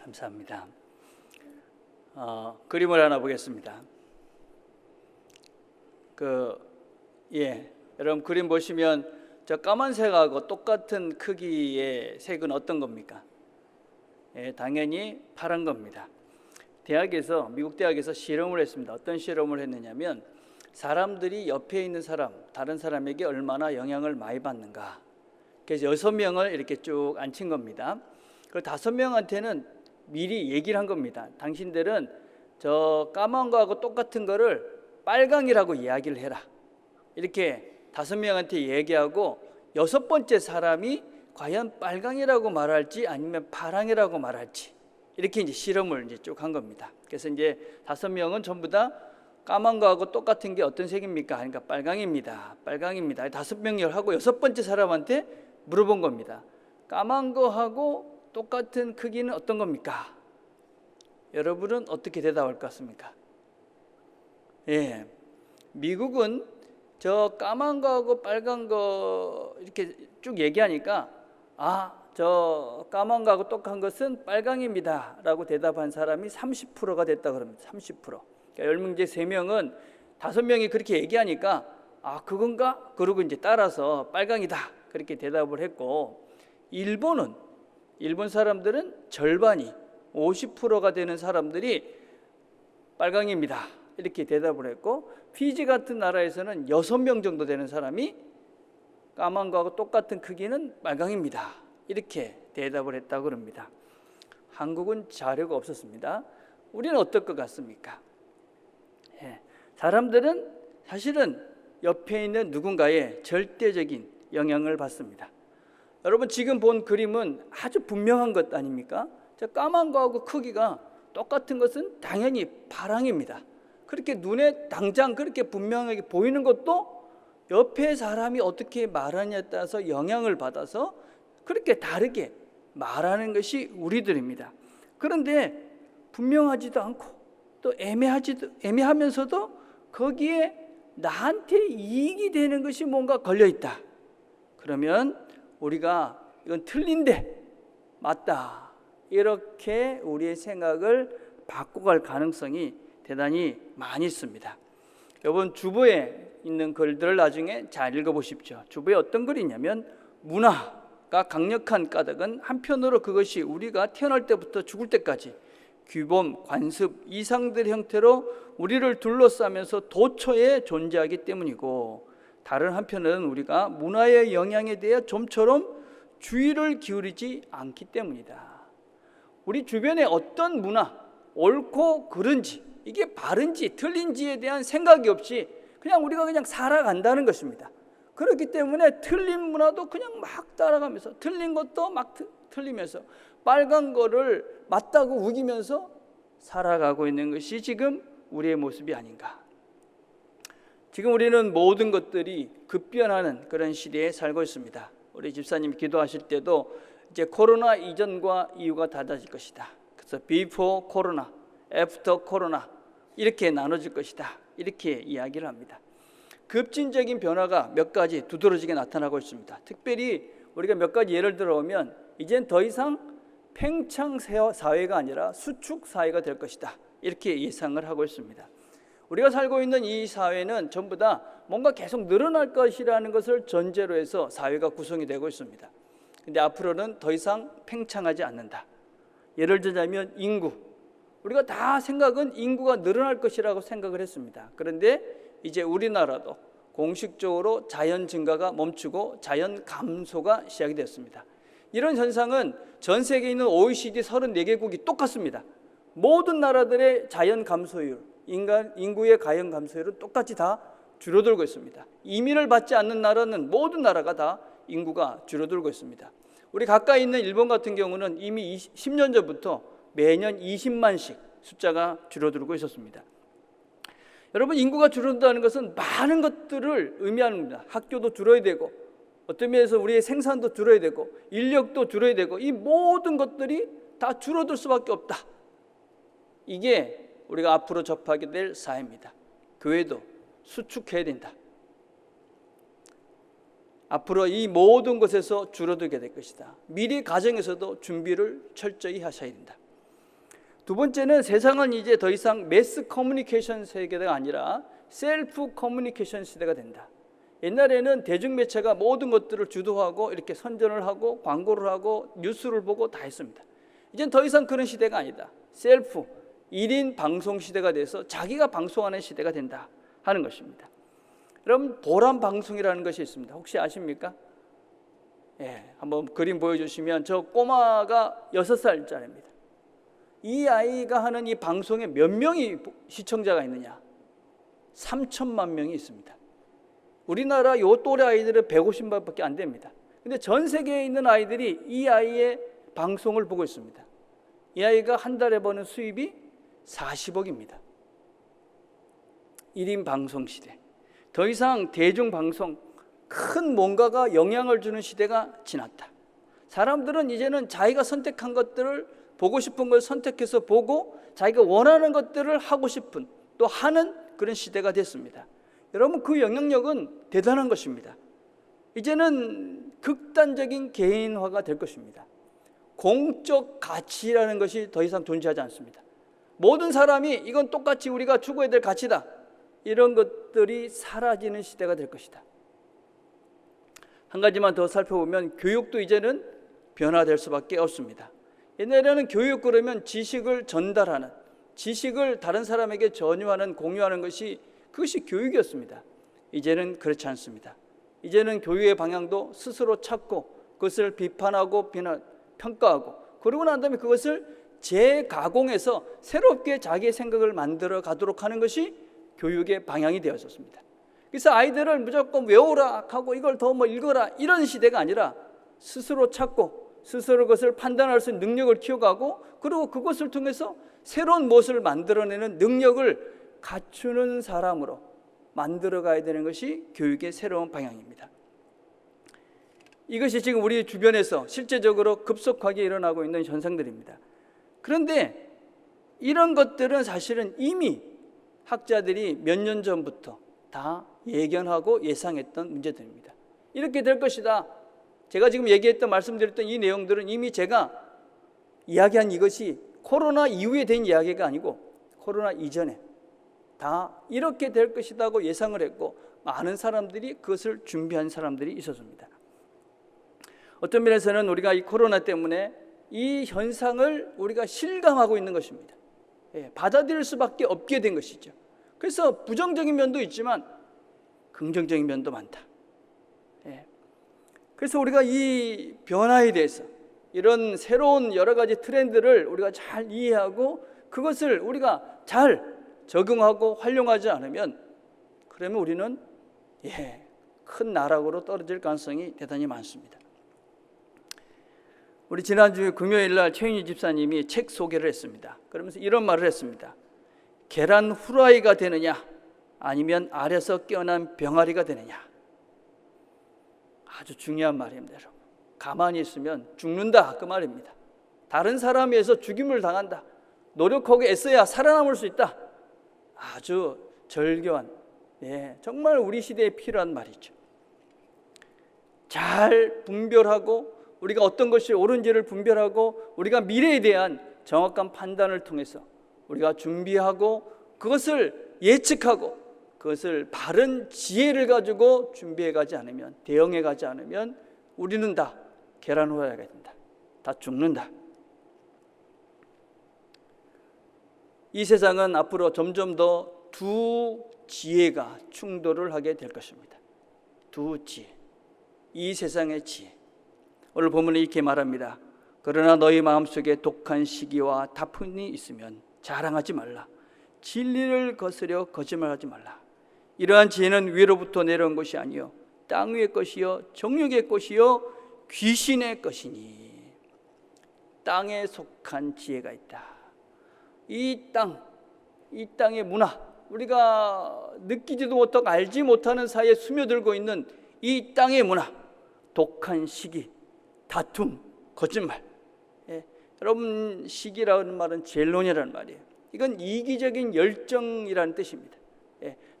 감사합니다. 그림을 하나 보겠습니다. 여러분 그림 보시면 저 까만색하고 똑같은 크기의 색은 어떤 겁니까? 당연히 파란 겁니다. 미국 대학에서 실험을 했습니다. 어떤 실험을 했느냐면 사람들이 옆에 있는 다른 사람에게 얼마나 영향을 많이 받는가. 그래서 6명을 이렇게 쭉 앉힌 겁니다. 그 5명한테는 미리 얘기를 한 겁니다. 당신들은 저 까만 거하고 똑같은 거를 빨강이라고 이야기를 해라. 이렇게 5명한테 얘기하고 6번째 사람이 과연 빨강이라고 말할지 아니면 파랑이라고 말할지 이렇게 이제 실험을 이제 쭉 한 겁니다. 그래서 이제 5명은 전부 다 까만 거하고 똑같은 게 어떤 색입니까? 하니까 빨강입니다. 5명을 하고 6번째 사람한테 물어본 겁니다. 까만 거하고 똑같은 크기는 어떤 겁니까? 여러분은 어떻게 대답할 것 같습니까? 미국은 저 까만 거하고 빨간 거 이렇게 쭉 얘기하니까 저 까만 거하고 똑같은 것은 빨강입니다 라고 대답한 사람이 30%가 됐다 그럽니다. 30%. 그러니까 10명 중에 3명은 5명이 그렇게 얘기하니까 그건가? 그러고 이제 따라서 빨강이다 그렇게 대답을 했고, 일본 사람들은 절반이 50%가 되는 사람들이 빨강입니다 이렇게 대답을 했고, 피지 같은 나라에서는 6명 정도 되는 사람이 까만 거하고 똑같은 크기는 빨강입니다 이렇게 대답을 했다고 합니다. 한국은 자료가 없었습니다. 우리는 어떨 것 같습니까? 사람들은 사실은 옆에 있는 누군가의 절대적인 영향을 받습니다. 여러분 지금 본 그림은 아주 분명한 것 아닙니까? 저 까만 거하고 크기가 똑같은 것은 당연히 파랑입니다. 그렇게 눈에 당장 그렇게 분명하게 보이는 것도 옆에 사람이 어떻게 말하냐에 따라서 영향을 받아서 그렇게 다르게 말하는 것이 우리들입니다. 그런데 분명하지도 않고 또 애매하면서도 거기에 나한테 이익이 되는 것이 뭔가 걸려있다. 그러면 우리가 이건 틀린데 맞다 이렇게 우리의 생각을 바꿔갈 가능성이 대단히 많이 있습니다. 여러분 주보에 있는 글들을 나중에 잘 읽어보십시오. 주보에 어떤 글이 있냐면, 문화가 강력한 까닭은 한편으로 그것이 우리가 태어날 때부터 죽을 때까지 규범, 관습, 이상들 형태로 우리를 둘러싸면서 도처에 존재하기 때문이고, 다른 한편은 우리가 문화의 영향에 대해 좀처럼 주의를 기울이지 않기 때문이다. 우리 주변에 어떤 문화, 옳고 그른지, 이게 바른지 틀린지에 대한 생각이 없이 우리가 그냥 살아간다는 것입니다. 그렇기 때문에 틀린 문화도 그냥 막 따라가면서, 틀린 것도 막 틀리면서, 빨간 거를 맞다고 우기면서 살아가고 있는 것이 지금 우리의 모습이 아닌가. 지금 우리는 모든 것들이 급변하는 그런 시대에 살고 있습니다. 우리 집사님이 기도하실 때도 이제 코로나 이전과 이후가 달라질 것이다. 그래서 before 코로나, after 코로나 이렇게 나눠질 것이다. 이렇게 이야기를 합니다. 급진적인 변화가 몇 가지 두드러지게 나타나고 있습니다. 특별히 우리가 몇 가지 예를 들어보면, 이젠 더 이상 팽창 사회가 아니라 수축 사회가 될 것이다. 이렇게 예상을 하고 있습니다. 우리가 살고 있는 이 사회는 전부 다 뭔가 계속 늘어날 것이라는 것을 전제로 해서 사회가 구성이 되고 있습니다. 근데 앞으로는 더 이상 팽창하지 않는다. 예를 들자면 인구. 우리가 다 생각은 인구가 늘어날 것이라고 생각을 했습니다. 그런데 이제 우리나라도 공식적으로 자연 증가가 멈추고 자연 감소가 시작이 됐습니다. 이런 현상은 전 세계에 있는 OECD 34개국이 똑같습니다. 모든 나라들의 자연 감소율, 인구의 가연 감소율은 똑같이 다 줄어들고 있습니다. 이민을 받지 않는 나라는 모든 나라가 다 인구가 줄어들고 있습니다. 우리 가까이 있는 일본 같은 경우는 이미 10년 전부터 매년 20만씩 숫자가 줄어들고 있었습니다. 여러분, 인구가 줄어든다는 것은 많은 것들을 의미하는 겁니다. 학교도 줄어야 되고, 어떤 면에서 우리의 생산도 줄어야 되고, 인력도 줄어야 되고, 이 모든 것들이 다 줄어들 수밖에 없다. 이게 우리가 앞으로 접하게 될 사회입니다. 교회도 수축해야 된다. 앞으로 이 모든 것에서 줄어들게 될 것이다. 미래 가정에서도 준비를 철저히 하셔야 된다. 두 번째는 세상은 이제 더 이상 매스 커뮤니케이션 세계가 아니라 셀프 커뮤니케이션 시대가 된다. 옛날에는 대중매체가 모든 것들을 주도하고 이렇게 선전을 하고 광고를 하고 뉴스를 보고 다 했습니다. 이젠 더 이상 그런 시대가 아니다. 셀프 1인 방송 시대가 돼서 자기가 방송하는 시대가 된다 하는 것입니다. 여러분, 보람 방송이라는 것이 있습니다. 혹시 아십니까? 한번 그림 보여주시면 저 꼬마가 6살짜리입니다. 이 아이가 하는 이 방송에 몇 명이 시청자가 있느냐? 3천만 명이 있습니다. 우리나라 요 또래 아이들은 150만밖에 안 됩니다. 근데 전 세계에 있는 아이들이 이 아이의 방송을 보고 있습니다. 이 아이가 한 달에 버는 수입이 40억입니다. 1인 방송 시대. 더 이상 대중방송, 큰 뭔가가 영향을 주는 시대가 지났다. 사람들은 이제는 자기가 선택한 것들을, 보고 싶은 걸 선택해서 보고 자기가 원하는 것들을 하고 싶은, 또 하는 그런 시대가 됐습니다. 여러분, 그 영향력은 대단한 것입니다. 이제는 극단적인 개인화가 될 것입니다. 공적 가치라는 것이 더 이상 존재하지 않습니다. 모든 사람이 이건 똑같이 우리가 추구해야 될 가치다, 이런 것들이 사라지는 시대가 될 것이다. 한 가지만 더 살펴보면 교육도 이제는 변화될 수밖에 없습니다. 옛날에는 교육 그러면 지식을 전달하는, 지식을 다른 사람에게 전유하는, 공유하는 것이, 그것이 교육이었습니다. 이제는 그렇지 않습니다. 이제는 교육의 방향도 스스로 찾고 그것을 비판하고 평가하고, 그러고 난 다음에 그것을 재가공해서 새롭게 자기의 생각을 만들어 가도록 하는 것이 교육의 방향이 되었었습니다. 그래서 아이들을 무조건 외우라 하고 이걸 더 읽어라, 이런 시대가 아니라 스스로 찾고 스스로 그것을 판단할 수 있는 능력을 키워가고, 그리고 그것을 통해서 새로운 무엇을 만들어내는 능력을 갖추는 사람으로 만들어가야 되는 것이 교육의 새로운 방향입니다. 이것이 지금 우리 주변에서 실제적으로 급속하게 일어나고 있는 현상들입니다. 그런데 이런 것들은 사실은 이미 학자들이 몇 년 전부터 다 예견하고 예상했던 문제들입니다. 이렇게 될 것이다. 제가 지금 얘기했던, 말씀드렸던 이 내용들은 이미 제가 이야기한 이것이 코로나 이후에 된 이야기가 아니고 코로나 이전에 다 이렇게 될 것이라고 예상을 했고, 많은 사람들이 그것을 준비한 사람들이 있었습니다. 어떤 면에서는 우리가 이 코로나 때문에 이 현상을 우리가 실감하고 있는 것입니다. 받아들일 수밖에 없게 된 것이죠. 그래서 부정적인 면도 있지만 긍정적인 면도 많다. 그래서 우리가 이 변화에 대해서, 이런 새로운 여러 가지 트렌드를 우리가 잘 이해하고 그것을 우리가 잘 적용하고 활용하지 않으면, 그러면 우리는 큰 나락으로 떨어질 가능성이 대단히 많습니다. 우리 지난주 금요일 날 최윤희 집사님이 책 소개를 했습니다. 그러면서 이런 말을 했습니다. 계란 후라이가 되느냐, 아니면 알에서 깨어난 병아리가 되느냐. 아주 중요한 말입니다. 여러분, 가만히 있으면 죽는다, 그 말입니다. 다른 사람에 의해서 죽임을 당한다. 노력하고 애써야 살아남을 수 있다. 아주 절교한, 정말 우리 시대에 필요한 말이죠. 잘 분별하고, 우리가 어떤 것이 옳은지를 분별하고, 우리가 미래에 대한 정확한 판단을 통해서 우리가 준비하고, 그것을 예측하고, 그것을 바른 지혜를 가지고 준비해 가지 않으면, 대응해 가지 않으면 우리는 다 계란 후라이가 된다. 다 죽는다. 이 세상은 앞으로 점점 더 두 지혜가 충돌을 하게 될 것입니다. 두 지혜, 이 세상의 지혜. 오늘 본문에 이렇게 말합니다. 그러나 너희 마음속에 독한 시기와 다툼이 있으면 자랑하지 말라. 진리를 거스려 거짓말하지 말라. 이러한 지혜는 위로부터 내려온 것이 아니요 땅 위의 것이요 정욕의 것이요 귀신의 것이니. 땅에 속한 지혜가 있다. 이 땅의 문화, 우리가 느끼지도 못하고 알지 못하는 사이에 스며들고 있는 이 땅의 문화, 독한 시기, 다툼, 거짓말. 여러분, 시기라는 말은 젤론이라는 말이에요. 이건 이기적인 열정이라는 뜻입니다.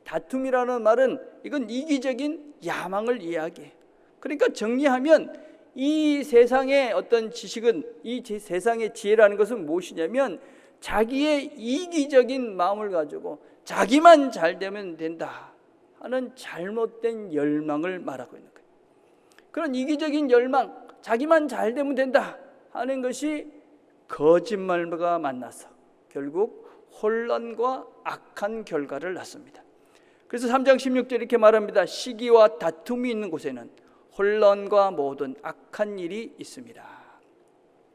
다툼이라는 말은 이건 이기적인 야망을 이야기해요. 그러니까 정리하면 이 세상의 어떤 지식은, 이 세상의 지혜라는 것은 무엇이냐면 자기의 이기적인 마음을 가지고 자기만 잘 되면 된다 하는 잘못된 열망을 말하고 있는 거예요. 그런 이기적인 열망, 자기만 잘 되면 된다 하는 것이 거짓말과 만나서 결국 혼란과 악한 결과를 낳습니다. 그래서 3장 16절 이렇게 말합니다. 시기와 다툼이 있는 곳에는 혼란과 모든 악한 일이 있습니다.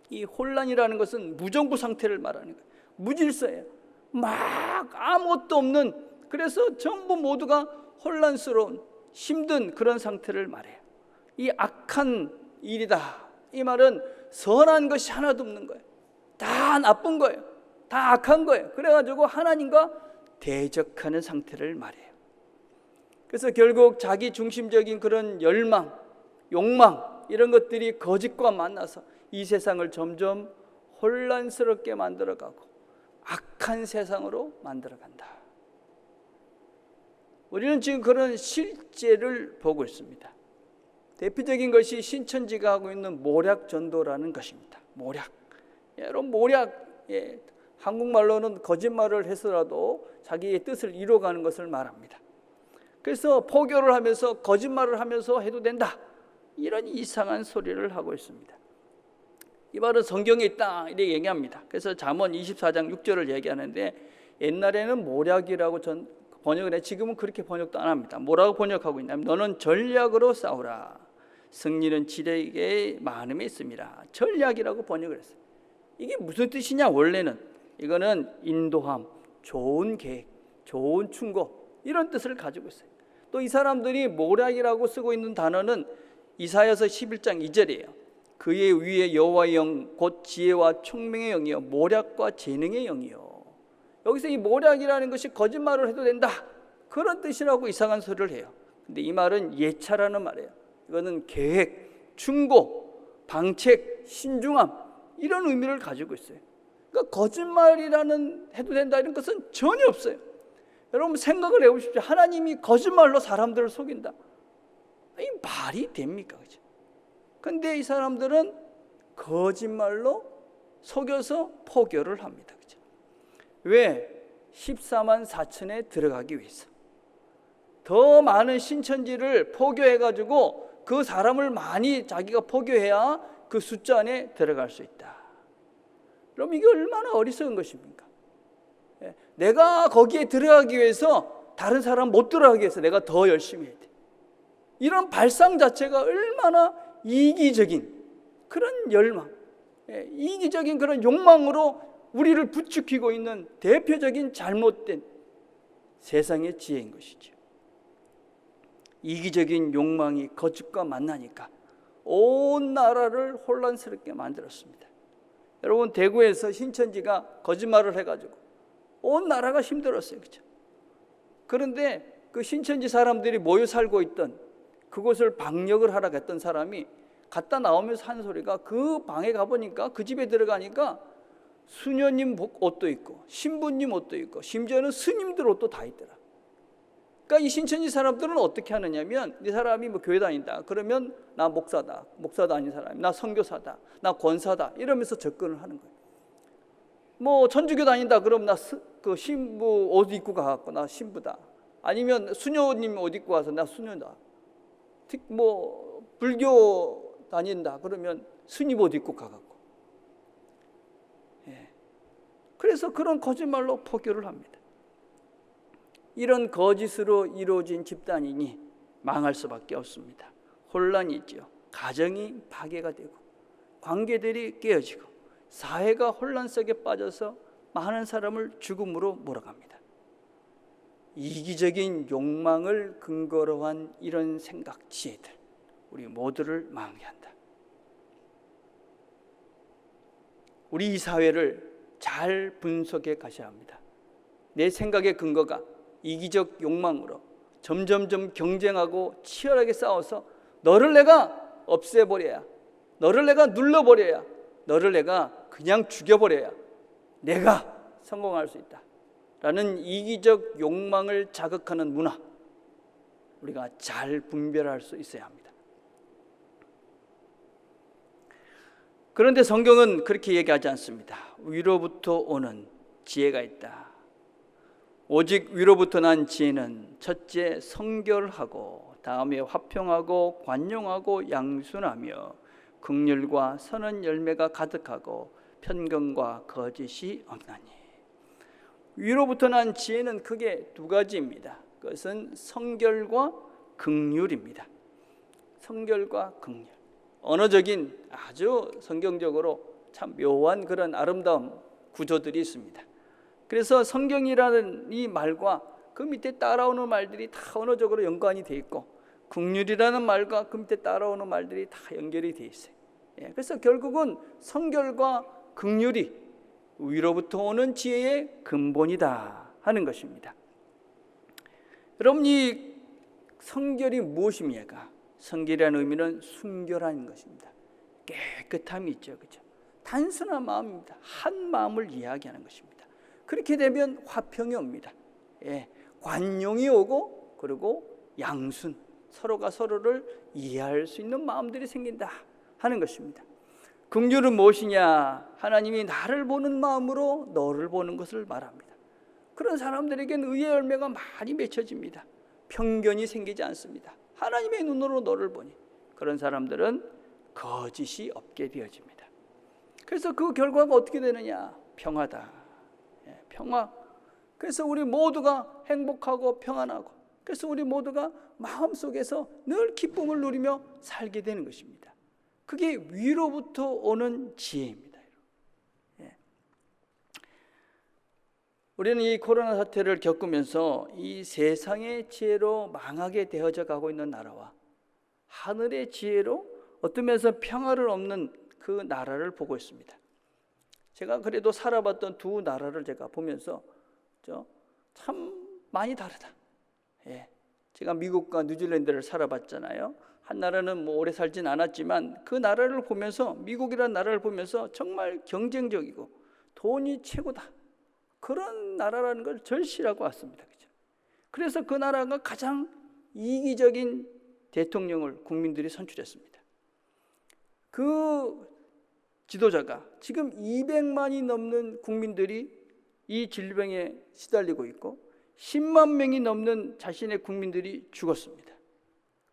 이 혼란이라는 것은 무정부 상태를 말하는 거예요. 무질서예요. 막 아무것도 없는, 그래서 전부 모두가 혼란스러운 힘든 그런 상태를 말해요. 이 악한 일이다, 이 말은 선한 것이 하나도 없는 거예요. 다 나쁜 거예요. 다 악한 거예요. 그래가지고 하나님과 대적하는 상태를 말해요. 그래서 결국 자기 중심적인 그런 열망, 욕망 이런 것들이 거짓과 만나서 이 세상을 점점 혼란스럽게 만들어가고 악한 세상으로 만들어간다. 우리는 지금 그런 실제를 보고 있습니다. 대표적인 것이 신천지가 하고 있는 모략 전도라는 것입니다. 모략. 여러분, 모략, 한국말로는 거짓말을 해서라도 자기의 뜻을 이루어가는 것을 말합니다. 그래서 포교를 하면서 거짓말을 하면서 해도 된다, 이런 이상한 소리를 하고 있습니다. 이 말은 성경에 있다 이렇게 얘기합니다. 그래서 잠언 24장 6절을 얘기하는데, 옛날에는 모략이라고 번역을 해, 지금은 그렇게 번역도 안 합니다. 뭐라고 번역하고 있냐면, 너는 전략으로 싸우라, 승리는 지레에게 많음에 있습니다. 전략이라고 번역을 했어요. 이게 무슨 뜻이냐? 원래는 이거는 인도함, 좋은 계획, 좋은 충고, 이런 뜻을 가지고 있어요. 또 이 사람들이 모략이라고 쓰고 있는 단어는 이사야서 11장 2절이에요. 그의 위에 여호와의 영 곧 지혜와 총명의 영이요 모략과 재능의 영이요. 여기서 이 모략이라는 것이 거짓말을 해도 된다, 그런 뜻이라고 이상한 소리를 해요. 근데 이 말은 예차라는 말이에요. 이거는 계획, 충고, 방책, 신중함, 이런 의미를 가지고 있어요. 그러니까 거짓말이라는 해도 된다 이런 것은 전혀 없어요. 여러분 생각을 해보십시오. 하나님이 거짓말로 사람들을 속인다, 이 말이 됩니까? 그죠? 근데 이 사람들은 거짓말로 속여서 포교를 합니다. 그죠? 왜? 14만 4천에 들어가기 위해서. 더 많은 신천지를 포교해가지고 그 사람을 많이 자기가 포교해야 그 숫자 안에 들어갈 수 있다. 그럼 이게 얼마나 어리석은 것입니까? 내가 거기에 들어가기 위해서 다른 사람 못 들어가기 위해서 내가 더 열심히 해야 돼. 이런 발상 자체가 얼마나 이기적인 그런 열망, 이기적인 그런 욕망으로 우리를 부추기고 있는 대표적인 잘못된 세상의 지혜인 것이죠. 이기적인 욕망이 거짓과 만나니까 온 나라를 혼란스럽게 만들었습니다. 여러분, 대구에서 신천지가 거짓말을 해가지고 온 나라가 힘들었어요. 그렇죠? 그런데 그 신천지 사람들이 모여 살고 있던 그곳을 방역을 하라고 했던 사람이 갔다 나오면서 한 소리가, 그 방에 가보니까, 그 집에 들어가니까 수녀님 옷도 있고 신부님 옷도 있고 심지어는 스님들 옷도 다 있더라. 그러니까 이 신천지 사람들은 어떻게 하느냐면, 이 사람이 뭐 교회 다닌다 그러면 나 목사다, 목사도 아닌 사람이 나 선교사다, 나 권사다, 이러면서 접근을 하는 거예요. 뭐 천주교 다닌다 그러면 나 그 신부 옷 입고 가갖고 나 신부다, 아니면 수녀님 옷 입고 와서 나 수녀다, 뭐 불교 다닌다 그러면 스님 옷 입고 가갖고. 그래서 그런 거짓말로 포교를 합니다. 이런 거짓으로 이루어진 집단이니 망할 수밖에 없습니다. 혼란이 있죠. 가정이 파괴가 되고 관계들이 깨어지고 사회가 혼란 속에 빠져서 많은 사람을 죽음으로 몰아갑니다. 이기적인 욕망을 근거로 한 이런 생각, 지혜들, 우리 모두를 망하게 한다. 우리 이 사회를 잘 분석해 가셔야 합니다. 내 생각의 근거가 이기적 욕망으로 점점점 경쟁하고 치열하게 싸워서 너를 내가 없애버려야, 너를 내가 눌러버려야, 너를 내가 그냥 죽여버려야 내가 성공할 수 있다 라는 이기적 욕망을 자극하는 문화, 우리가 잘 분별할 수 있어야 합니다. 그런데 성경은 그렇게 얘기하지 않습니다. 위로부터 오는 지혜가 있다. 오직 위로부터 난 지혜는 첫째 성결하고 다음에 화평하고 관용하고 양순하며 긍휼과 선한 열매가 가득하고 편견과 거짓이 없나니. 위로부터 난 지혜는 크게 두 가지입니다. 그것은 성결과 긍휼입니다. 성결과 긍휼. 언어적인 아주 성경적으로 참 묘한 그런 아름다운 구조들이 있습니다. 그래서 성경이라는 이 말과 그 밑에 따라오는 말들이 다 언어적으로 연관이 돼 있고, 긍휼이라는 말과 그 밑에 따라오는 말들이 다 연결이 돼 있어요. 그래서 결국은 성결과 긍휼이 위로부터 오는 지혜의 근본이다 하는 것입니다. 여러분, 이 성결이 무엇입니까? 성결이라는 의미는 순결한 것입니다. 깨끗함이 있죠, 그렇죠? 단순한 마음입니다. 한 마음을 이야기하는 것입니다. 그렇게 되면 화평이 옵니다. 관용이 오고, 그리고 양순, 서로가 서로를 이해할 수 있는 마음들이 생긴다 하는 것입니다. 긍휼은 무엇이냐? 하나님이 나를 보는 마음으로 너를 보는 것을 말합니다. 그런 사람들에게는 의의 열매가 많이 맺혀집니다. 편견이 생기지 않습니다. 하나님의 눈으로 너를 보니 그런 사람들은 거짓이 없게 되어집니다. 그래서 그 결과가 어떻게 되느냐? 평화다. 평화. 그래서 우리 모두가 행복하고 평안하고, 그래서 우리 모두가 마음속에서 늘 기쁨을 누리며 살게 되는 것입니다. 그게 위로부터 오는 지혜입니다. 우리는 이 코로나 사태를 겪으면서 이 세상의 지혜로 망하게 되어져 가고 있는 나라와 하늘의 지혜로 어떤 면에서 평화를 얻는 그 나라를 보고 있습니다. 제가 그래도 살아봤던 두 나라를 제가 보면서 참 많이 다르다. 제가 미국과 뉴질랜드를 살아봤잖아요. 한 나라는 오래 살진 않았지만 그 나라를 보면서, 미국이라는 나라를 보면서 정말 경쟁적이고 돈이 최고다, 그런 나라라는 걸 절실하고 왔습니다. 그렇죠? 그래서 그 나라가 가장 이기적인 대통령을 국민들이 선출했습니다. 그 지도자가 지금 200만이 넘는 국민들이 이 질병에 시달리고 있고 10만 명이 넘는 자신의 국민들이 죽었습니다.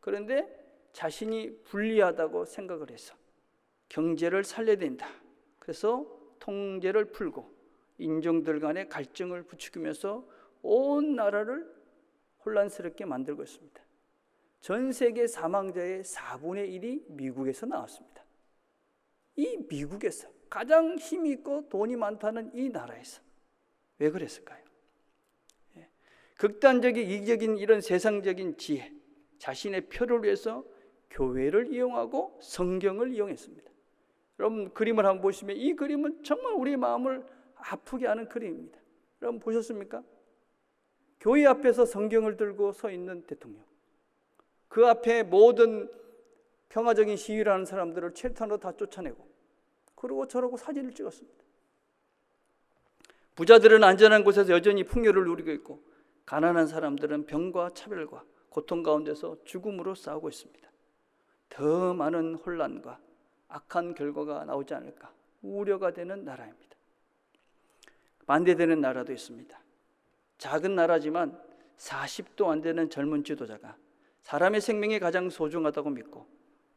그런데 자신이 불리하다고 생각을 해서 경제를 살려야 된다. 그래서 통제를 풀고 인종들 간의 갈증을 부추기면서 온 나라를 혼란스럽게 만들고 있습니다. 전 세계 사망자의 4분의 1이 미국에서 나왔습니다. 이 미국에서, 가장 힘이 있고 돈이 많다는 이 나라에서 왜 그랬을까요? 극단적인 이기적인 이런 세상적인 지혜, 자신의 표를 위해서 교회를 이용하고 성경을 이용했습니다. 여러분, 그림을 한번 보시면 이 그림은 정말 우리 마음을 아프게 하는 그림입니다. 여러분 보셨습니까? 교회 앞에서 성경을 들고 서 있는 대통령, 그 앞에 모든 평화적인 시위를 하는 사람들을 철탄으로 다 쫓아내고, 그러고 저러고 사진을 찍었습니다. 부자들은 안전한 곳에서 여전히 풍요를 누리고 있고, 가난한 사람들은 병과 차별과 고통 가운데서 죽음으로 싸우고 있습니다. 더 많은 혼란과 악한 결과가 나오지 않을까 우려가 되는 나라입니다. 반대되는 나라도 있습니다. 작은 나라지만 40도 안 되는 젊은 지도자가 사람의 생명이 가장 소중하다고 믿고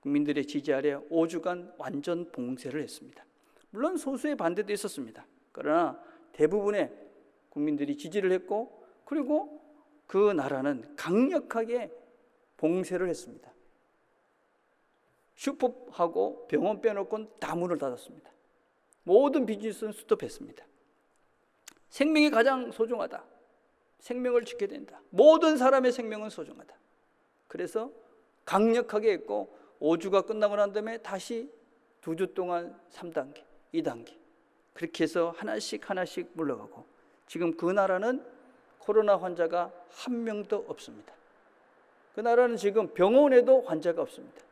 국민들의 지지 아래 5주간 완전 봉쇄를 했습니다. 물론 소수의 반대도 있었습니다. 그러나 대부분의 국민들이 지지를 했고, 그리고 그 나라는 강력하게 봉쇄를 했습니다. 슈퍼하고 병원 빼놓고는 다 문을 닫았습니다. 모든 비즈니스는 스톱했습니다. 생명이 가장 소중하다. 생명을 지켜야 된다. 모든 사람의 생명은 소중하다. 그래서 강력하게 했고, 5주가 끝나고 난 다음에 다시 2주 동안 3단계, 2단계 그렇게 해서 하나씩 물러가고, 지금 그 나라는 코로나 환자가 한 명도 없습니다. 그 나라는 지금 병원에도 환자가 없습니다.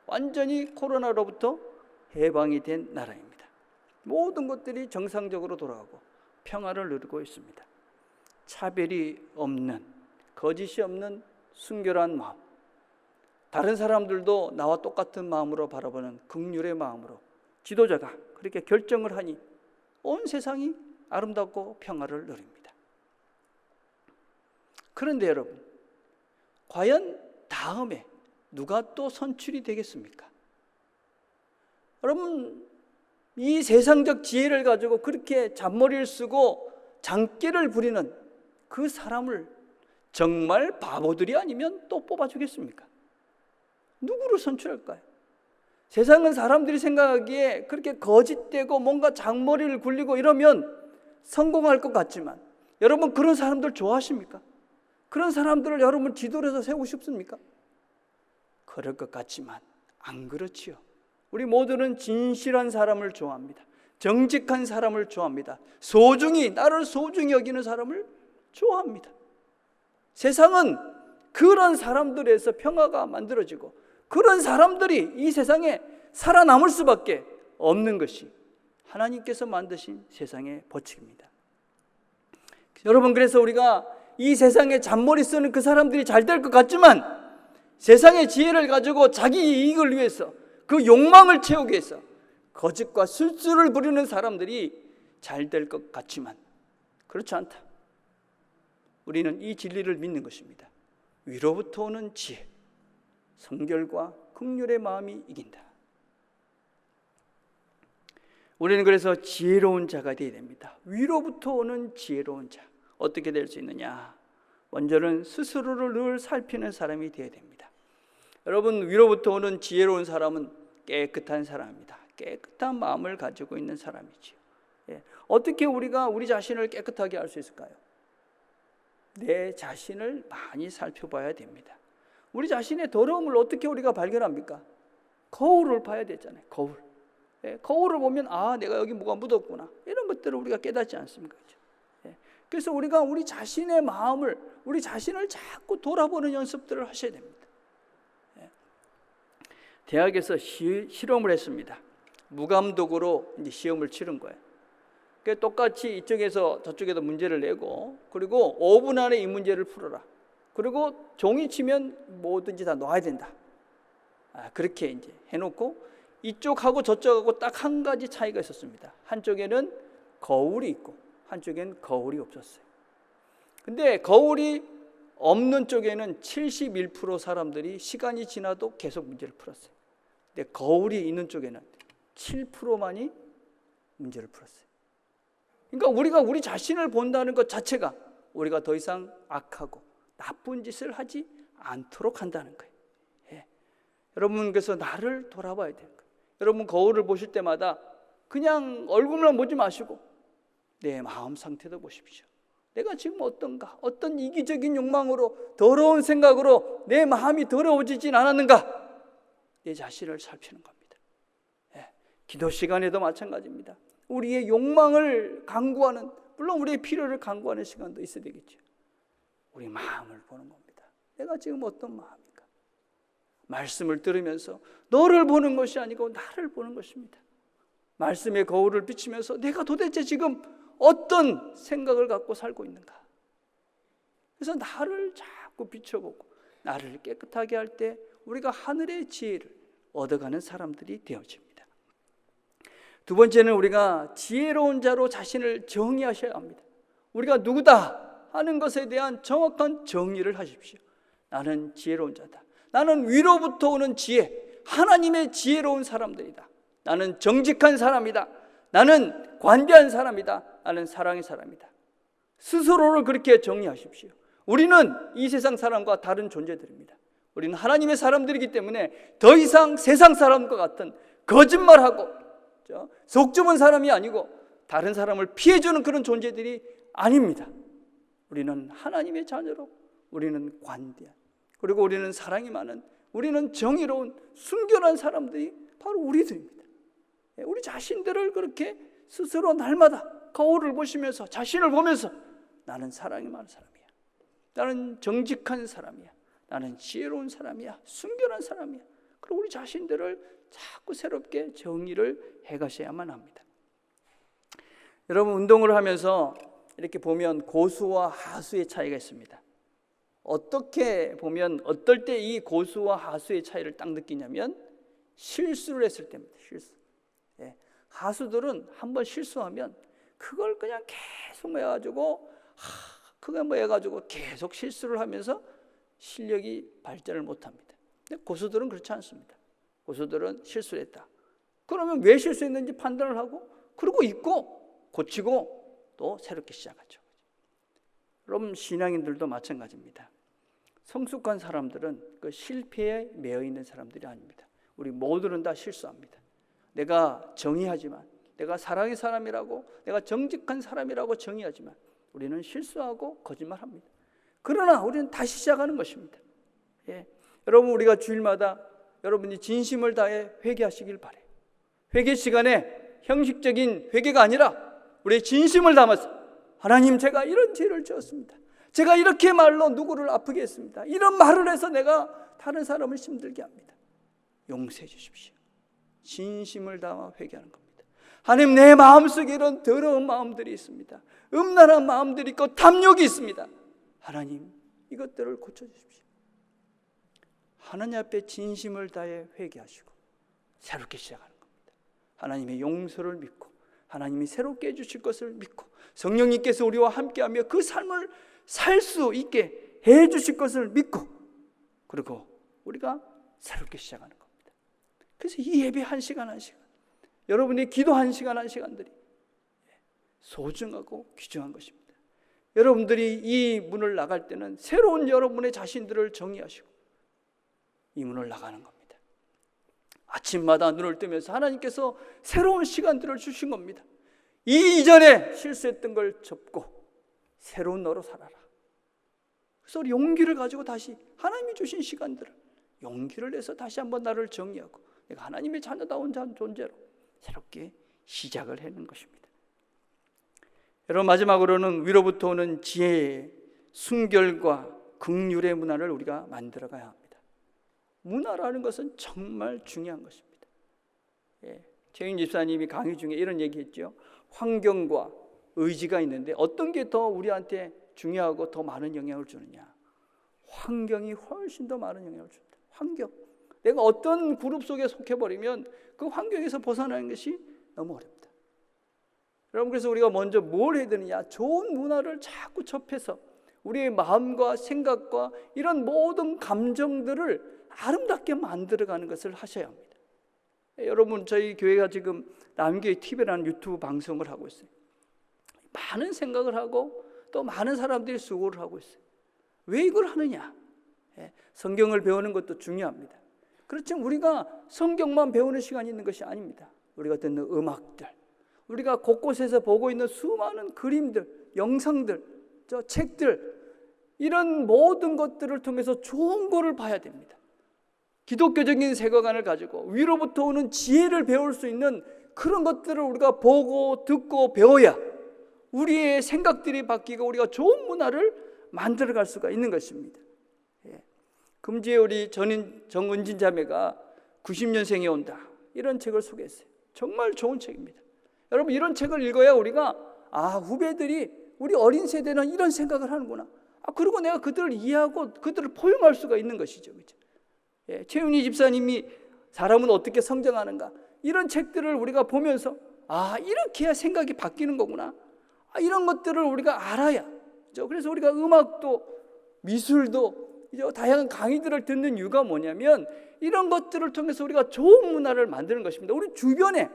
완전히 코로나로부터 해방이 된 나라입니다. 모든 것들이 정상적으로 돌아가고 평화를 누리고 있습니다. 차별이 없는, 거짓이 없는 순결한 마음, 다른 사람들도 나와 똑같은 마음으로 바라보는 긍휼의 마음으로 지도자가 그렇게 결정을 하니 온 세상이 아름답고 평화를 누립니다. 그런데 여러분, 과연 다음에 누가 또 선출이 되겠습니까? 여러분, 이 세상적 지혜를 가지고 그렇게 잔머리를 쓰고 장깨를 부리는 그 사람을 정말 바보들이 아니면 또 뽑아주겠습니까? 누구를 선출할까요? 세상은 사람들이 생각하기에 그렇게 거짓되고 뭔가 장머리를 굴리고 이러면 성공할 것 같지만, 여러분 그런 사람들 좋아하십니까? 그런 사람들을 여러분 지도로 해서 세우고 싶습니까? 그럴 것 같지만 안 그렇지요. 우리 모두는 진실한 사람을 좋아합니다. 정직한 사람을 좋아합니다. 나를 소중히 여기는 사람을 좋아합니다. 세상은 그런 사람들에서 평화가 만들어지고 그런 사람들이 이 세상에 살아남을 수밖에 없는 것이 하나님께서 만드신 세상의 법칙입니다. 여러분, 그래서 우리가 이 세상에 잔머리 쓰는 그 사람들이 잘 될 것 같지만, 세상의 지혜를 가지고 자기 이익을 위해서, 그 욕망을 채우기 위해서 거짓과 술수를 부리는 사람들이 잘 될 것 같지만 그렇지 않다. 우리는 이 진리를 믿는 것입니다. 위로부터 오는 지혜, 성결과 긍휼의 마음이 이긴다. 우리는 그래서 지혜로운 자가 되어야 됩니다. 위로부터 오는 지혜로운 자. 어떻게 될 수 있느냐? 먼저는 스스로를 늘 살피는 사람이 되어야 됩니다. 여러분, 위로부터 오는 지혜로운 사람은 깨끗한 사람입니다. 깨끗한 마음을 가지고 있는 사람이지요. 어떻게 우리가 우리 자신을 깨끗하게 할 수 있을까요? 내 자신을 많이 살펴봐야 됩니다. 우리 자신의 더러움을 어떻게 우리가 발견합니까? 거울을 봐야 되잖아요. 거울을 보면 내가 여기 뭐가 묻었구나, 이런 것들을 우리가 깨닫지 않습니까? 그래서 우리가 우리 자신의 마음을, 우리 자신을 자꾸 돌아보는 연습들을 하셔야 됩니다. 대학에서 실험을 했습니다. 무감독으로 이제 시험을 치른 거예요. 똑같이 이쪽에서 저쪽에도 문제를 내고, 그리고 5분 안에 이 문제를 풀어라. 그리고 종이 치면 뭐든지 다 놔야 된다. 그렇게 이제 해놓고 이쪽하고 저쪽하고 딱 한 가지 차이가 있었습니다. 한쪽에는 거울이 있고 한쪽에는 거울이 없었어요. 근데 거울이 없는 쪽에는 71% 사람들이 시간이 지나도 계속 문제를 풀었어요. 근데 거울이 있는 쪽에는 7%만이 문제를 풀었어요. 그러니까 우리가 우리 자신을 본다는 것 자체가 우리가 더 이상 악하고 나쁜 짓을 하지 않도록 한다는 거예요. 여러분, 그래서 나를 돌아봐야 돼요. 여러분, 거울을 보실 때마다 그냥 얼굴만 보지 마시고 내 마음 상태도 보십시오. 내가 지금 어떤가? 어떤 이기적인 욕망으로, 더러운 생각으로 내 마음이 더러워지진 않았는가? 내 자신을 살피는 겁니다. 기도 시간에도 마찬가지입니다. 우리의 욕망을 강구하는, 물론 우리의 필요를 강구하는 시간도 있어야 되겠죠. 우리 마음을 보는 겁니다. 내가 지금 어떤 마음인가? 말씀을 들으면서 너를 보는 것이 아니고 나를 보는 것입니다. 말씀의 거울을 비추면서 내가 도대체 지금 어떤 생각을 갖고 살고 있는가? 그래서 나를 자꾸 비춰보고 나를 깨끗하게 할 때 우리가 하늘의 지혜를 얻어가는 사람들이 되어집니다. 두 번째는 우리가 지혜로운 자로 자신을 정의하셔야 합니다. 우리가 누구다 하는 것에 대한 정확한 정의를 하십시오. 나는 지혜로운 자다. 나는 위로부터 오는 지혜, 하나님의 지혜로운 사람들이다. 나는 정직한 사람이다. 나는 관대한 사람이다. 나는 사랑의 사람이다. 스스로를 그렇게 정의하십시오. 우리는 이 세상 사람과 다른 존재들입니다. 우리는 하나님의 사람들이기 때문에 더 이상 세상 사람과 같은 거짓말하고 속 좁은 사람이 아니고 다른 사람을 피해주는 그런 존재들이 아닙니다. 우리는 하나님의 자녀로, 우리는 관대한, 그리고 우리는 사랑이 많은, 우리는 정의로운 순결한 사람들이 바로 우리들입니다. 우리 자신들을 그렇게 스스로 날마다 거울을 보시면서 자신을 보면서 나는 사랑이 많은 사람이야, 나는 정직한 사람이야, 나는 지혜로운 사람이야, 순결한 사람이야. 그리고 우리 자신들을 자꾸 새롭게 정의를 해가셔야만 합니다. 여러분, 운동을 하면서 이렇게 보면 고수와 하수의 차이가 있습니다. 어떻게 보면 어떨 때 이 고수와 하수의 차이를 딱 느끼냐면 실수를 했을 때입니다. 실수. 하수들은 한번 실수하면 그걸 그냥 계속 해가지고 그게 뭐 해가지고 계속 실수를 하면서 실력이 발전을 못합니다. 근데 고수들은 그렇지 않습니다. 고수들은 실수를 했다. 그러면 왜 실수했는지 판단을 하고 그러고 있고 고치고 또 새롭게 시작하죠. 여러분 신앙인들도 마찬가지입니다. 성숙한 사람들은 그 실패에 매여 있는 사람들이 아닙니다. 우리 모두는 다 실수합니다. 내가 정의하지만, 내가 사랑의 사람이라고, 내가 정직한 사람이라고 정의하지만 우리는 실수하고 거짓말합니다. 그러나 우리는 다시 시작하는 것입니다. 여러분 우리가 주일마다 여러분이 진심을 다해 회개하시길 바라요. 회개 시간에 형식적인 회개가 아니라 우리의 진심을 담아서 하나님 제가 이런 죄를 지었습니다. 제가 이렇게 말로 누구를 아프게 했습니다. 이런 말을 해서 내가 다른 사람을 힘들게 합니다. 용서해 주십시오. 진심을 담아 회개하는 겁니다. 하나님 내 마음속에 이런 더러운 마음들이 있습니다. 음란한 마음들이 있고 탐욕이 있습니다. 하나님 이것들을 고쳐주십시오. 하나님 앞에 진심을 다해 회개하시고 새롭게 시작하는 겁니다. 하나님의 용서를 믿고 하나님이 새롭게 해주실 것을 믿고 성령님께서 우리와 함께하며 그 삶을 살 수 있게 해주실 것을 믿고 그리고 우리가 새롭게 시작하는 겁니다. 그래서 이 예배 한 시간 한 시간 여러분의 기도 한 시간 한 시간들이 소중하고 귀중한 것입니다. 여러분들이 이 문을 나갈 때는 새로운 여러분의 자신들을 정의하시고 이 문을 나가는 겁니다. 아침마다 눈을 뜨면서 하나님께서 새로운 시간들을 주신 겁니다. 이전에 실수했던 걸 접고 새로운 너로 살아라. 그래서 우리 용기를 가지고 다시 하나님이 주신 시간들을 용기를 내서 다시 한번 나를 정의하고 내가 하나님의 자녀다운 존재로 새롭게 시작을 하는 것입니다. 여러분 마지막으로는 위로부터 오는 지혜의 순결과 긍휼의 문화를 우리가 만들어가야 합니다. 문화라는 것은 정말 중요한 것입니다. 최윤 집사님이 강의 중에 이런 얘기했죠. 환경과 의지가 있는데 어떤 게 더 우리한테 중요하고 더 많은 영향을 주느냐? 환경이 훨씬 더 많은 영향을 줍니다. 환경. 내가 어떤 그룹 속에 속해버리면 그 환경에서 벗어나는 것이 너무 어렵다. 여러분 그래서 우리가 먼저 뭘 해야 되느냐? 좋은 문화를 자꾸 접해서 우리의 마음과 생각과 이런 모든 감정들을 아름답게 만들어가는 것을 하셔야 합니다. 여러분 저희 교회가 지금 남교회 TV라는 유튜브 방송을 하고 있어요. 많은 생각을 하고 또 많은 사람들이 수고를 하고 있어요. 왜 이걸 하느냐? 성경을 배우는 것도 중요합니다. 그렇지만 우리가 성경만 배우는 시간이 있는 것이 아닙니다. 우리가 듣는 음악들, 우리가 곳곳에서 보고 있는 수많은 그림들, 영상들, 책들 이런 모든 것들을 통해서 좋은 거를 봐야 됩니다. 기독교적인 세계관을 가지고 위로부터 오는 지혜를 배울 수 있는 그런 것들을 우리가 보고 듣고 배워야 우리의 생각들이 바뀌고 우리가 좋은 문화를 만들어갈 수가 있는 것입니다. 금주에 우리 정은진 자매가 90년생에 온다 이런 책을 소개했어요. 정말 좋은 책입니다. 여러분 이런 책을 읽어야 우리가 후배들이 우리 어린 세대는 이런 생각을 하는구나. 그리고 내가 그들을 이해하고 그들을 포용할 수가 있는 것이죠. 그렇죠? 최윤희 집사님이 사람은 어떻게 성장하는가 이런 책들을 우리가 보면서 이렇게 해야 생각이 바뀌는 거구나. 이런 것들을 우리가 알아야. 그래서 우리가 음악도 미술도 다양한 강의들을 듣는 이유가 뭐냐면 이런 것들을 통해서 우리가 좋은 문화를 만드는 것입니다. 우리 주변에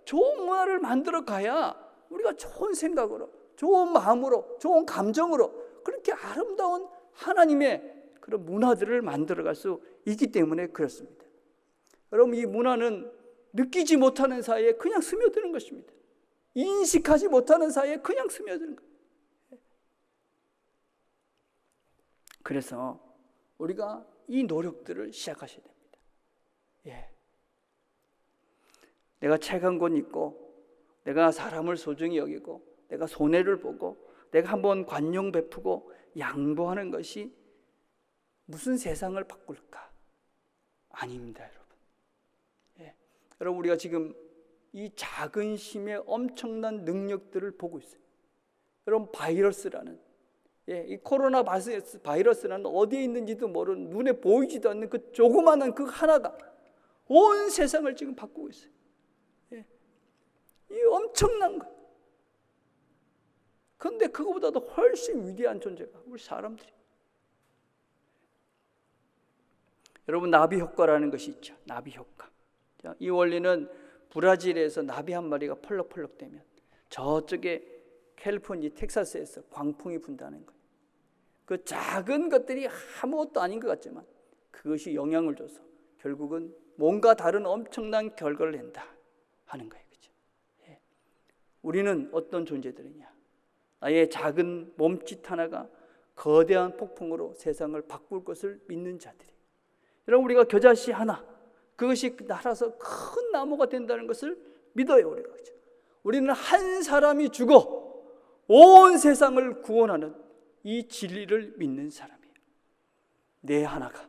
좋은 문화를 만들어 가야 우리가 좋은 생각으로 좋은 마음으로 좋은 감정으로 그렇게 아름다운 하나님의 그런 문화들을 만들어갈 수 있기 때문에 그렇습니다. 여러분 이 문화는 느끼지 못하는 사이에 그냥 스며드는 것입니다. 인식하지 못하는 사이에 그냥 스며드는 거예요. 그래서 우리가 이 노력들을 시작하셔야 됩니다. 내가 책 한 권 읽고 내가 사람을 소중히 여기고 내가 손해를 보고 내가 한번 관용 베푸고 양보하는 것이 무슨 세상을 바꿀까? 아닙니다, 여러분. 여러분 우리가 지금 이 작은 힘의 엄청난 능력들을 보고 있어요. 여러분 바이러스라는 이 코로나 바이러스라는 어디에 있는지도 모르는 눈에 보이지도 않는 그 조그마한 그 하나가 온 세상을 지금 바꾸고 있어요. 이 엄청난 것. 그런데 그거보다도 훨씬 위대한 존재가 우리 사람들이. 여러분, 나비 효과라는 것이 있죠. 나비 효과. 이 원리는 브라질에서 나비 한 마리가 펄럭펄럭 되면 저쪽에 캘리포니아, 텍사스에서 광풍이 분다는 거예요. 그 작은 것들이 아무것도 아닌 것 같지만 그것이 영향을 줘서 결국은 뭔가 다른 엄청난 결과를 낸다 하는 거예요. 그렇죠? 예. 우리는 어떤 존재들이냐? 나의 작은 몸짓 하나가 거대한 폭풍으로 세상을 바꿀 것을 믿는 자들이. 여러분, 우리가 겨자씨 하나, 그것이 날아서 큰 나무가 된다는 것을 믿어요. 우리가. 그렇죠? 우리는 한 사람이 죽어 온 세상을 구원하는 이 진리를 믿는 사람이에요. 내 하나가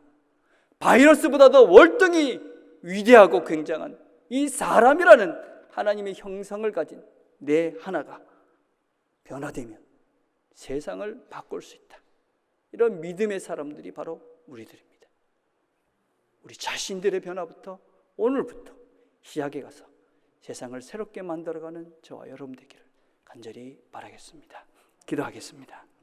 바이러스보다도 월등히 위대하고 굉장한 이 사람이라는 하나님의 형상을 가진 내 하나가 변화되면 세상을 바꿀 수 있다. 이런 믿음의 사람들이 바로 우리들입니다. 우리 자신들의 변화부터 오늘부터 시작해 가서 세상을 새롭게 만들어가는 저와 여러분 되기를 간절히 바라겠습니다. 기도하겠습니다.